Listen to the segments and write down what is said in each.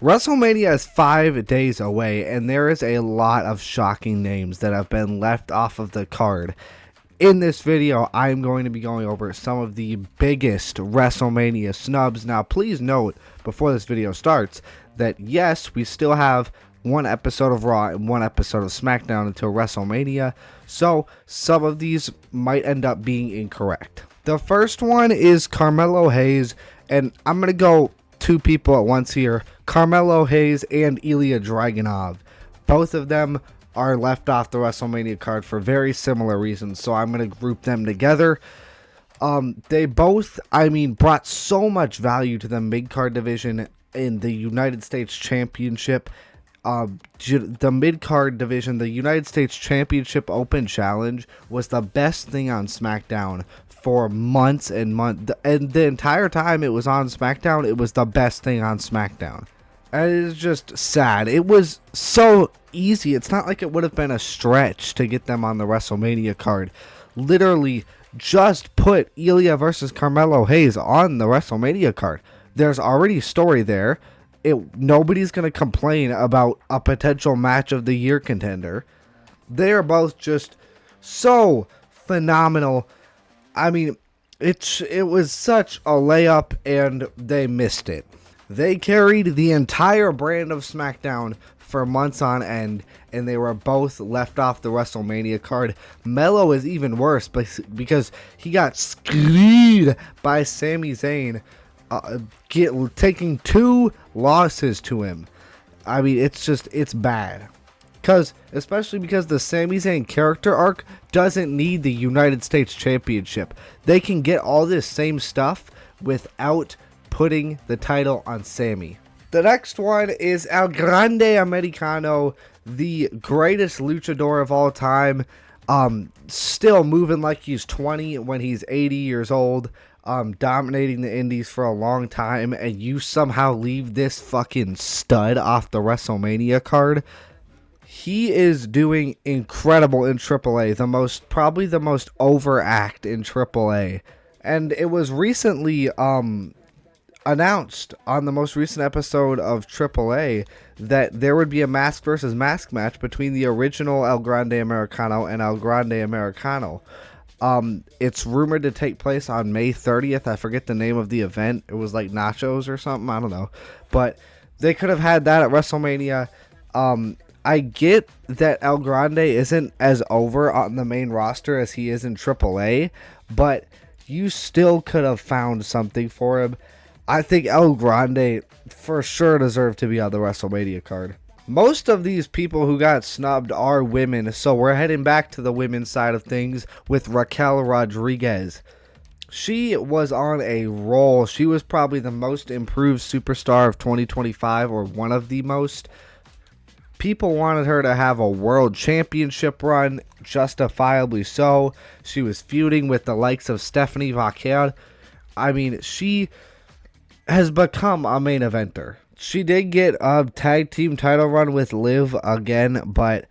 WrestleMania is 5 days away, and there is a lot of shocking names that have been left off of the card. In this video, I'm going to be going over some of the biggest WrestleMania snubs. Now, please note, before this video starts, that yes, we still have one episode of Raw and one episode of SmackDown until WrestleMania, so some of these might end up being incorrect. The first one is Carmelo Hayes, and I'm going to go two people at once here. Carmelo Hayes and Ilya Dragunov. Both of them are left off the WrestleMania card for very similar reasons, so I'm going to group them together. They both, brought so much value to the mid-card division in the United States Championship. The mid-card division, the United States Championship Open Challenge, was the best thing on SmackDown for months and months, and the entire time it was on SmackDown, it was the best thing on SmackDown. And it is just sad. It was so easy. It's not like it would have been a stretch to get them on the WrestleMania card. Literally, just put Ilya versus Carmelo Hayes on the WrestleMania card. There's already story there. Nobody's going to complain about a potential match of the year contender. They are both just so phenomenal. It was such a layup, and they missed it. They carried the entire brand of SmackDown for months on end, and they were both left off the WrestleMania card. Melo is even worse because he got screwed by Sami Zayn, taking 2 losses to him. It's bad. Especially because the Sami Zayn character arc doesn't need the United States Championship. They can get all this same stuff without putting the title on Sami. The next one is El Grande Americano, the greatest luchador of all time. Still moving like he's 20 when he's 80 years old. Dominating the indies for a long time, and you somehow leave this fucking stud off the WrestleMania card. He is doing incredible in AAA, probably the most overact in AAA. And it was recently announced on the most recent episode of AAA that there would be a mask versus mask match between the original El Grande Americano and El Grande Americano. It's rumored to take place on May 30th. I forget the name of the event. It was like nachos or something. I don't know. But they could have had that at WrestleMania. I get that El Grande isn't as over on the main roster as he is in AAA, but you still could have found something for him. I think El Grande for sure deserved to be on the WrestleMania card. Most of these people who got snubbed are women, so we're heading back to the women's side of things with Raquel Rodriguez. She was on a roll. She was probably the most improved superstar of 2025, or one of the most. People wanted her to have a world championship run, justifiably so. She was feuding with the likes of Stephanie Vaquer. She has become a main eventer. She did get a tag team title run with Liv again, but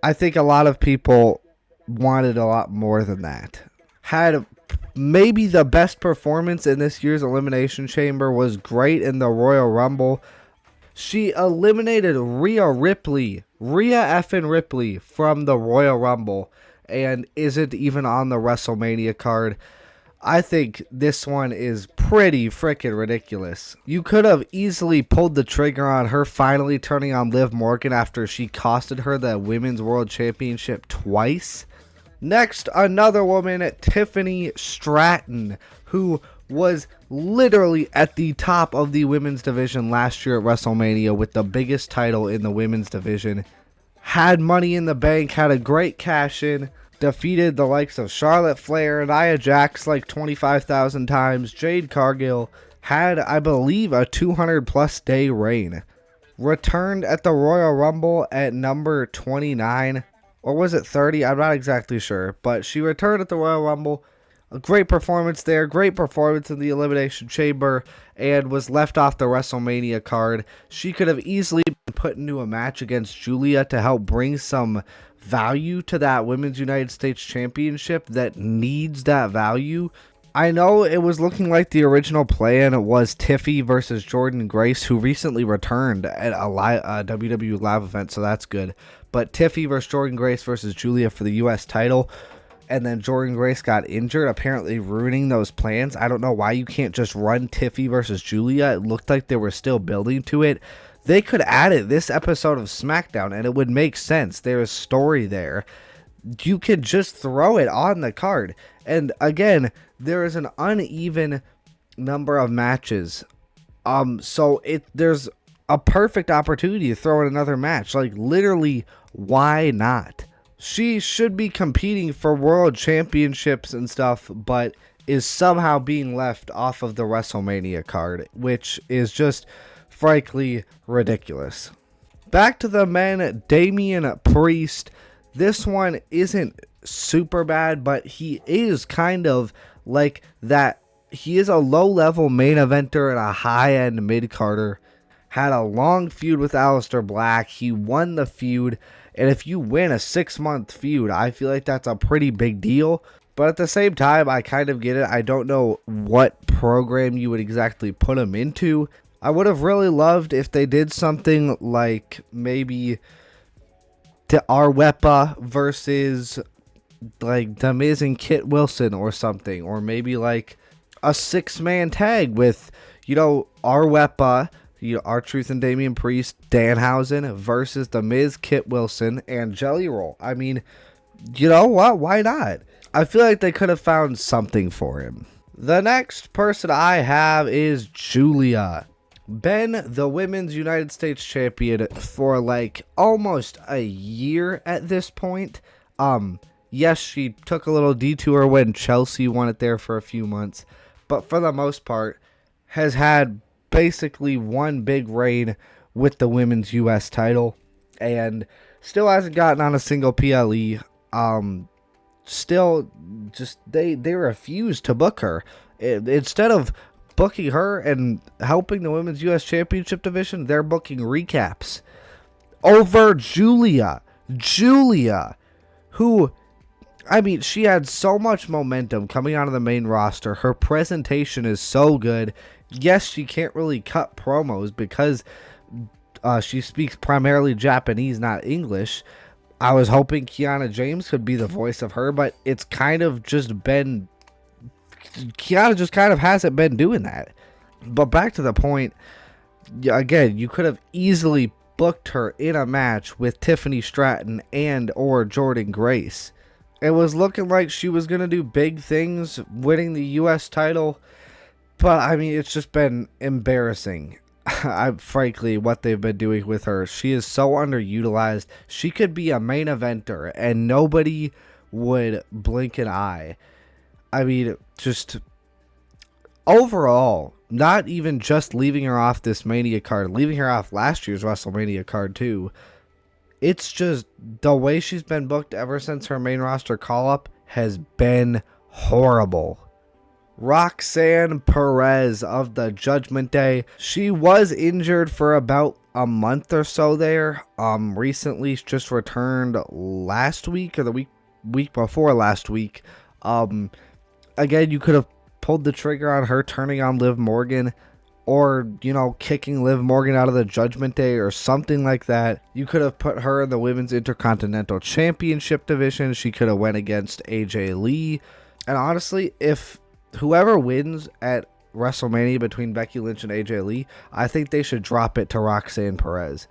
I think a lot of people wanted a lot more than that. Had maybe the best performance in this year's Elimination Chamber, was great in the Royal Rumble. She eliminated Rhea effing Ripley from the Royal Rumble and isn't even on the WrestleMania card. I think this one is pretty freaking ridiculous. You could have easily pulled the trigger on her finally turning on Liv Morgan after she costed her the Women's World Championship twice. Next, another woman, Tiffany Stratton, who was literally at the top of the women's division last year at WrestleMania with the biggest title in the women's division. Had Money in the Bank, had a great cash-in. Defeated the likes of Charlotte Flair and Nia Jax like 25,000 times. Jade Cargill had, I believe, a 200-plus day reign. Returned at the Royal Rumble at number 29. Or was it 30? I'm not exactly sure. But she returned at the Royal Rumble. A great performance there. Great performance in the Elimination Chamber. And was left off the WrestleMania card. She could have easily been put into a match against Julia to help bring some value to that Women's United States Championship that needs that value. I know it was looking like the original plan was Tiffy versus Jordan Grace, who recently returned at a WWE live event, so that's good. But Tiffy versus Jordan Grace versus Julia for the U.S. title, and then Jordan Grace got injured, apparently ruining those plans. I don't know why you can't just run Tiffy versus Julia. It looked like they were still building to it. They could add it this episode of SmackDown, and it would make sense. There is story there. You could just throw it on the card. And again, there is an uneven number of matches. So there's a perfect opportunity to throw in another match. Like, literally, why not? She should be competing for world championships and stuff, but is somehow being left off of the WrestleMania card, which is just frankly ridiculous. Back to the men, Damian Priest. This one isn't super bad, but he is kind of like that. He is a low-level main eventer and a high-end mid-carder. Had a long feud with Aleister Black. He won the feud. And if you win a 6-month feud, I feel like that's a pretty big deal. But at the same time, I kind of get it. I don't know what program you would exactly put him into. I would have really loved if they did something like maybe the Arwepa versus like The Miz and Kit Wilson or something. Or maybe like a 6-man tag with, Arwepa, R-Truth and Damian Priest, Danhausen versus The Miz, Kit Wilson, and Jelly Roll. I mean, you know what? Why not? I feel like they could have found something for him. The next person I have is Julia. Been the Women's United States Champion for like almost a year at this point. Yes, she took a little detour when Chelsea won it there for a few months, but for the most part has had basically one big reign with the women's U.S. title and still hasn't gotten on a single PLE. Still just they refuse to book her. Instead of booking her and helping the women's U.S. championship division, they're booking recaps over Julia, who, I mean, she had so much momentum coming out of the main roster. Her presentation is so good. Yes, she can't really cut promos because she speaks primarily Japanese, not English. I was hoping Kiana James could be the voice of her, but it's kind of just been... Kiana just kind of hasn't been doing that. But back to the point, again, you could have easily booked her in a match with Tiffany Stratton and or Jordan Grace. It was looking like she was going to do big things, winning the U.S. title. But, I mean, it's just been embarrassing. Frankly, what they've been doing with her. She is so underutilized. She could be a main eventer, and nobody would blink an eye. I mean, just overall, not even just leaving her off this Mania card, leaving her off last year's WrestleMania card, too. It's just the way she's been booked ever since her main roster call-up has been horrible. Roxanne Perez of the Judgment Day. She was injured for about a month or so there. Recently just returned last week or the week before last week. Again, you could have pulled the trigger on her turning on Liv Morgan or, kicking Liv Morgan out of the Judgment Day or something like that. You could have put her in the Women's Intercontinental Championship division. She could have went against AJ Lee. And honestly, if whoever wins at WrestleMania between Becky Lynch and AJ Lee, I think they should drop it to Roxanne Perez.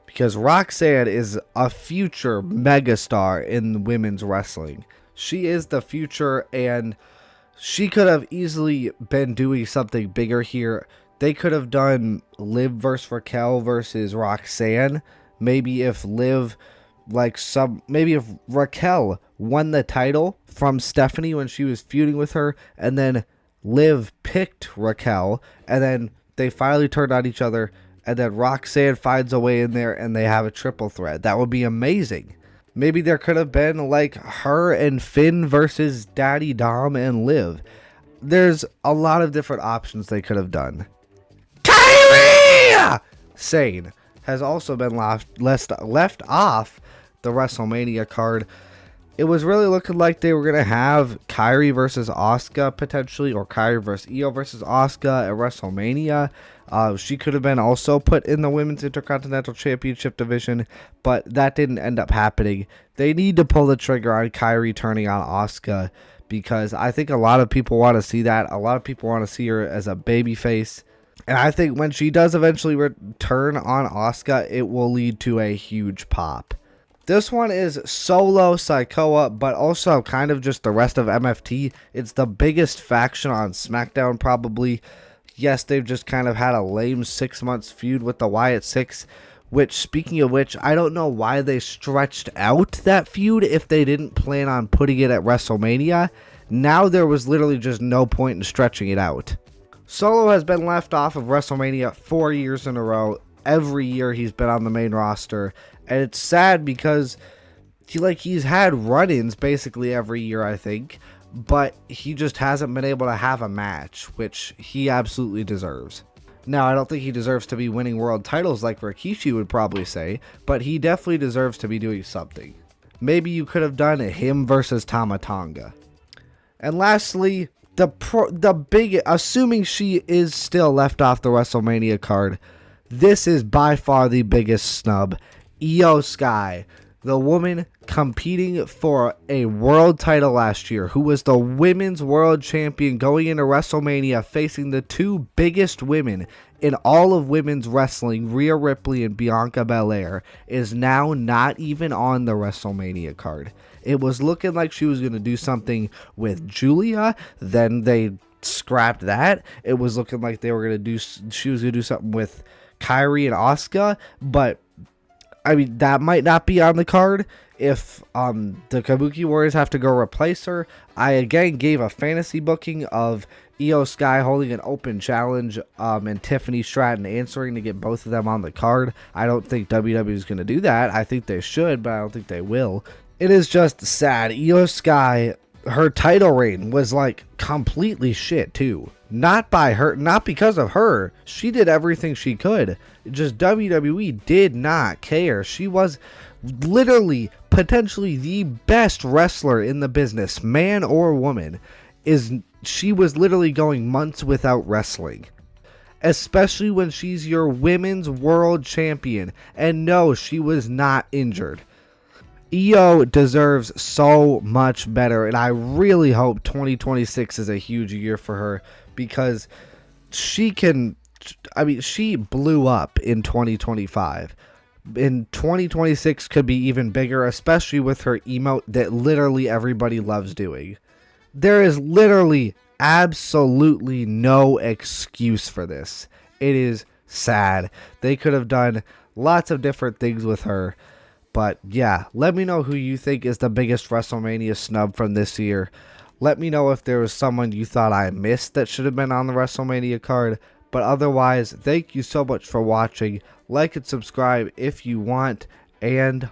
Because Roxanne is a future megastar in women's wrestling. She is the future, and she could have easily been doing something bigger here. They could have done Liv versus Raquel versus Roxanne. Maybe if maybe if Raquel won the title from Stephanie when she was feuding with her, and then Liv picked Raquel, and then they finally turned on each other, and then Roxanne finds a way in there, and they have a triple threat. That would be amazing. Maybe there could have been like her and Finn versus Daddy Dom and Liv. There's a lot of different options they could have done. Kyrie Sane has also been left off the WrestleMania card. It was really looking like they were going to have Kairi versus Asuka potentially, or Kairi versus Io versus Asuka at WrestleMania. She could have been also put in the Women's Intercontinental Championship division, but that didn't end up happening. They need to pull the trigger on Kairi turning on Asuka, because I think a lot of people want to see that. A lot of people want to see her as a babyface. And I think when she does eventually return on Asuka, it will lead to a huge pop. This one is Solo Sikoa, but also kind of just the rest of MFT. It's the biggest faction on SmackDown probably. Yes, they've just kind of had a lame 6 months feud with the Wyatt Six, which, speaking of which, I don't know why they stretched out that feud if they didn't plan on putting it at WrestleMania. Now there was literally just no point in stretching it out. Solo has been left off of WrestleMania 4 years in a row. Every year he's been on the main roster, and it's sad because he's had run-ins basically every year, I think, but he just hasn't been able to have a match, which he absolutely deserves. Now, I don't think he deserves to be winning world titles like Rikishi would probably say, but he definitely deserves to be doing something. Maybe you could have done him versus Tama Tonga. And lastly, the big, assuming she is still left off the WrestleMania card, this is by far the biggest snub. Io Sky, the woman competing for a world title last year, who was the women's world champion going into WrestleMania, facing the two biggest women in all of women's wrestling, Rhea Ripley and Bianca Belair, is now not even on the WrestleMania card. It was looking like she was going to do something with Julia, then they scrapped that. It was looking like she was going to do something with Kairi and Asuka, but I mean, that might not be on the card if the Kabuki Warriors have to go replace her. I again gave a fantasy booking of Io Sky holding an open challenge and Tiffany Stratton answering to get both of them on the card. I don't think WWE is going to do that. I think they should, but I don't think they will. It is just sad. Io Sky, her title reign was like completely shit too. Not by her, not because of her. She did everything she could. Just WWE did not care. She was literally potentially the best wrestler in the business, man or woman. She was literally going months without wrestling. Especially when she's your women's world champion. And no, she was not injured. Io deserves so much better, and I really hope 2026 is a huge year for her, because she blew up in 2025. In 2026 could be even bigger, especially with her emote that literally everybody loves doing. There is literally absolutely no excuse for this. It is sad. They could have done lots of different things with her. But yeah, let me know who you think is the biggest WrestleMania snub from this year. Let me know if there was someone you thought I missed that should have been on the WrestleMania card. But otherwise, thank you so much for watching. Like and subscribe if you want, and